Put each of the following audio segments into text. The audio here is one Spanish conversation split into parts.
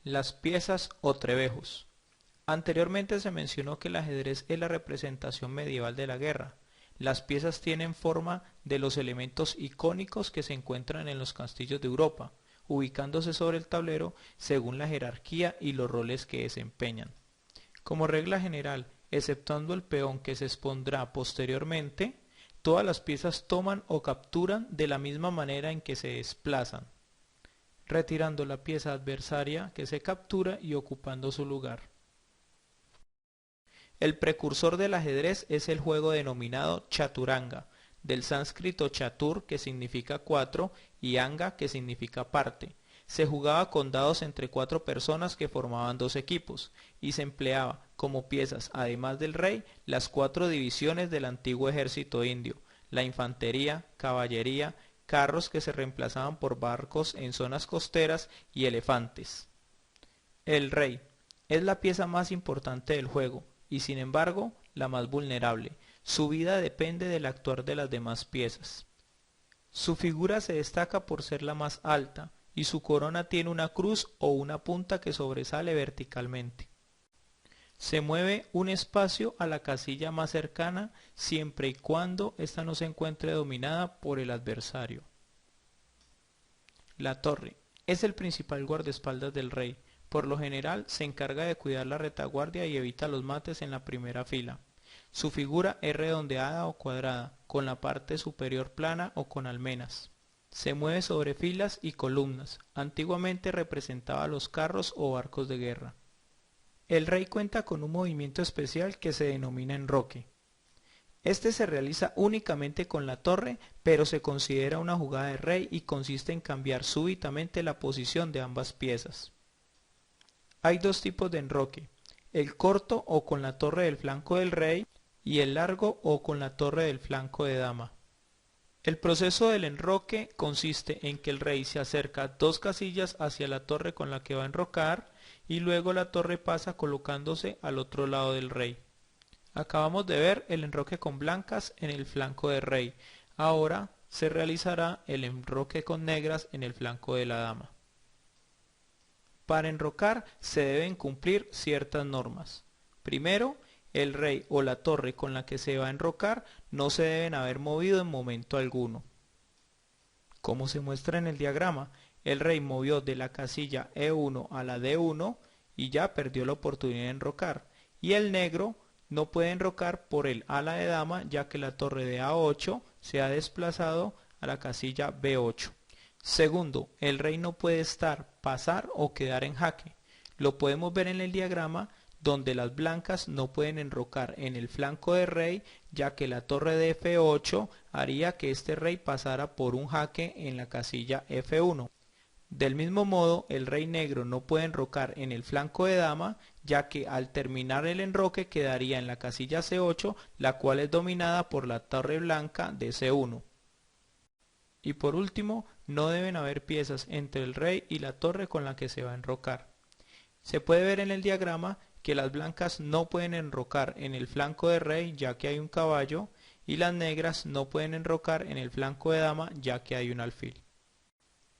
Las piezas o trebejos. Anteriormente se mencionó que el ajedrez es la representación medieval de la guerra. Las piezas tienen forma de los elementos icónicos que se encuentran en los castillos de Europa, ubicándose sobre el tablero según la jerarquía y los roles que desempeñan. Como regla general, exceptuando el peón que se expondrá posteriormente, todas las piezas toman o capturan de la misma manera en que se desplazan, retirando la pieza adversaria que se captura y ocupando su lugar. El precursor del ajedrez es el juego denominado chaturanga, del sánscrito chatur, que significa cuatro, y anga, que significa parte. Se jugaba con dados entre cuatro personas que formaban dos equipos, y se empleaba como piezas, además del rey, las cuatro divisiones del antiguo ejército indio, la infantería, caballería, carros que se reemplazaban por barcos en zonas costeras y elefantes. El rey es la pieza más importante del juego y sin embargo la más vulnerable. Su vida depende del actuar de las demás piezas. Su figura se destaca por ser la más alta y su corona tiene una cruz o una punta que sobresale verticalmente. Se mueve un espacio a la casilla más cercana siempre y cuando ésta no se encuentre dominada por el adversario. La torre es el principal guardaespaldas del rey. Por lo general se encarga de cuidar la retaguardia y evita los mates en la primera fila. Su figura es redondeada o cuadrada, con la parte superior plana o con almenas. Se mueve sobre filas y columnas. Antiguamente representaba los carros o barcos de guerra. El rey cuenta con un movimiento especial que se denomina enroque. Este se realiza únicamente con la torre, pero se considera una jugada de rey y consiste en cambiar súbitamente la posición de ambas piezas. Hay dos tipos de enroque, el corto o con la torre del flanco del rey y el largo o con la torre del flanco de dama. El proceso del enroque consiste en que el rey se acerca 2 casillas hacia la torre con la que va a enrocar y luego la torre pasa colocándose al otro lado del rey. Acabamos de ver el enroque con blancas en el flanco del rey. Ahora se realizará el enroque con negras en el flanco de la dama. Para enrocar se deben cumplir ciertas normas. Primero, el rey o la torre con la que se va a enrocar no se deben haber movido en momento alguno. Como se muestra en el diagrama, el rey movió de la casilla E1 a la D1 y ya perdió la oportunidad de enrocar. Y el negro no puede enrocar por el ala de dama ya que la torre de A8 se ha desplazado a la casilla B8. Segundo, el rey no puede estar, pasar o quedar en jaque. Lo podemos ver en el diagrama donde las blancas no pueden enrocar en el flanco del rey ya que la torre de F8 haría que este rey pasara por un jaque en la casilla F1. Del mismo modo, el rey negro no puede enrocar en el flanco de dama, ya que al terminar el enroque quedaría en la casilla C8, la cual es dominada por la torre blanca de C1. Y por último, no deben haber piezas entre el rey y la torre con la que se va a enrocar. Se puede ver en el diagrama que las blancas no pueden enrocar en el flanco de rey ya que hay un caballo, y las negras no pueden enrocar en el flanco de dama ya que hay un alfil.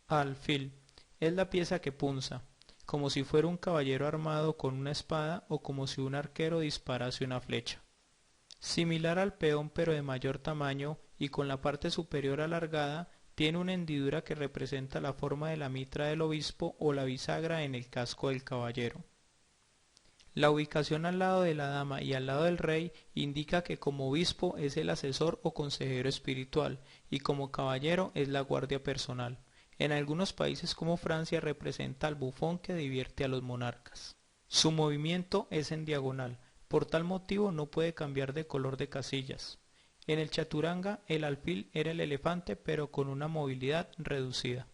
Alfil es la pieza que punza, como si fuera un caballero armado con una espada o como si un arquero disparase una flecha. Similar al peón pero de mayor tamaño y con la parte superior alargada, tiene una hendidura que representa la forma de la mitra del obispo o la bisagra en el casco del caballero. La ubicación al lado de la dama y al lado del rey indica que como obispo es el asesor o consejero espiritual y como caballero es la guardia personal. En algunos países como Francia representa al bufón que divierte a los monarcas. Su movimiento es en diagonal, por tal motivo no puede cambiar de color de casillas. En el chaturanga el alfil era el elefante pero con una movilidad reducida.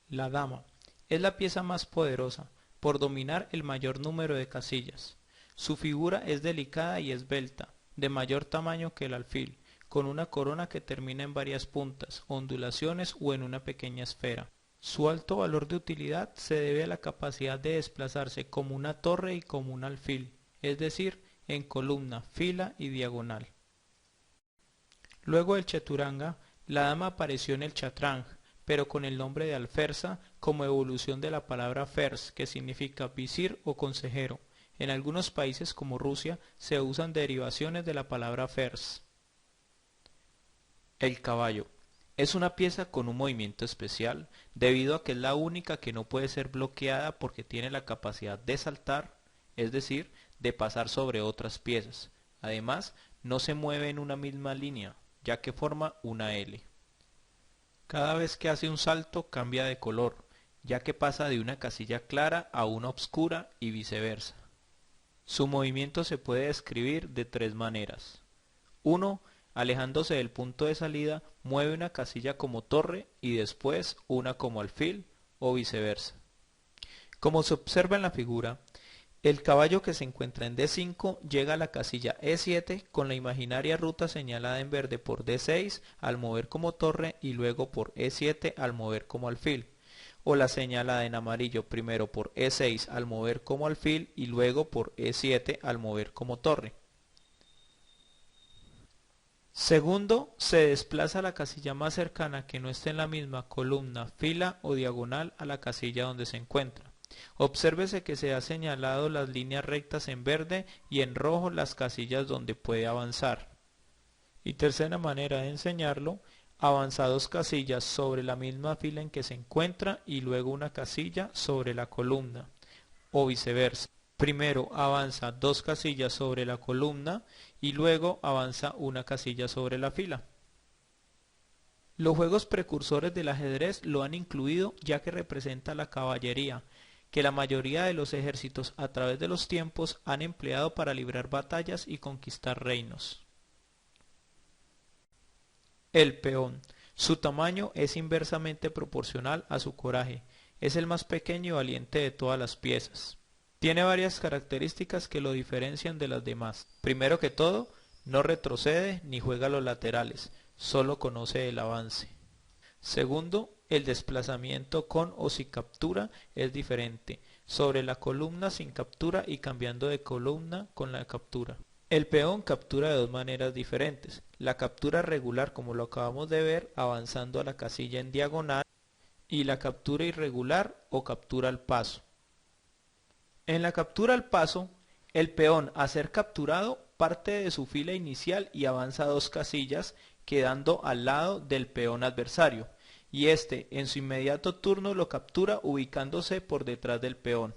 La dama es la pieza más poderosa, por dominar el mayor número de casillas. Su figura es delicada y esbelta, de mayor tamaño que el alfil, con una corona que termina en varias puntas, ondulaciones o en una pequeña esfera. Su alto valor de utilidad se debe a la capacidad de desplazarse como una torre y como un alfil, es decir, en columna, fila y diagonal. Luego del chaturanga, la dama apareció en el chatrang, pero con el nombre de alferza como evolución de la palabra fers, que significa visir o consejero. En algunos países como Rusia se usan derivaciones de la palabra fers. El caballo. Es una pieza con un movimiento especial, debido a que es la única que no puede ser bloqueada porque tiene la capacidad de saltar, es decir, de pasar sobre otras piezas. Además, no se mueve en una misma línea, ya que forma una L. Cada vez que hace un salto cambia de color, ya que pasa de una casilla clara a una oscura y viceversa. Su movimiento se puede describir de tres maneras. 1. Alejándose del punto de salida, mueve una casilla como torre y después una como alfil o viceversa. Como se observa en la figura, el caballo que se encuentra en D5 llega a la casilla E7 con la imaginaria ruta señalada en verde por D6 al mover como torre y luego por E7 al mover como alfil, o la señalada en amarillo primero por E6 al mover como alfil y luego por E7 al mover como torre. Segundo, se desplaza a la casilla más cercana que no esté en la misma columna, fila o diagonal a la casilla donde se encuentra. Obsérvese que se ha señalado las líneas rectas en verde y en rojo las casillas donde puede avanzar. Y tercera manera de enseñarlo, avanza dos casillas sobre la misma fila en que se encuentra y luego una casilla sobre la columna, o viceversa. Primero avanza dos casillas sobre la columna y luego avanza una casilla sobre la fila. Los juegos precursores del ajedrez lo han incluido ya que representa la caballería, que la mayoría de los ejércitos a través de los tiempos han empleado para librar batallas y conquistar reinos. El peón. Su tamaño es inversamente proporcional a su coraje. Es el más pequeño y valiente de todas las piezas. Tiene varias características que lo diferencian de las demás. Primero que todo, no retrocede ni juega a los laterales, solo conoce el avance. Segundo, el desplazamiento con o sin captura es diferente, sobre la columna sin captura y cambiando de columna con la captura. El peón captura de dos maneras diferentes, la captura regular como lo acabamos de ver avanzando a la casilla en diagonal y la captura irregular o captura al paso. En la captura al paso, el peón a ser capturado parte de su fila inicial y avanza dos casillas quedando al lado del peón adversario, y éste en su inmediato turno lo captura ubicándose por detrás del peón.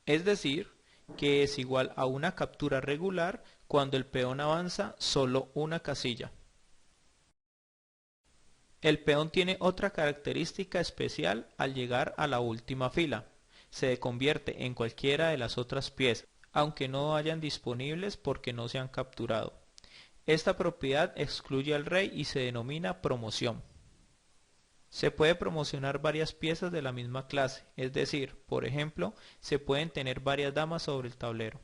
Es decir, que es igual a una captura regular cuando el peón avanza solo una casilla. El peón tiene otra característica especial al llegar a la última fila. Se convierte en cualquiera de las otras piezas, aunque no hayan disponibles porque no se han capturado. Esta propiedad excluye al rey y se denomina promoción. Se puede promocionar varias piezas de la misma clase, es decir, por ejemplo, se pueden tener varias damas sobre el tablero.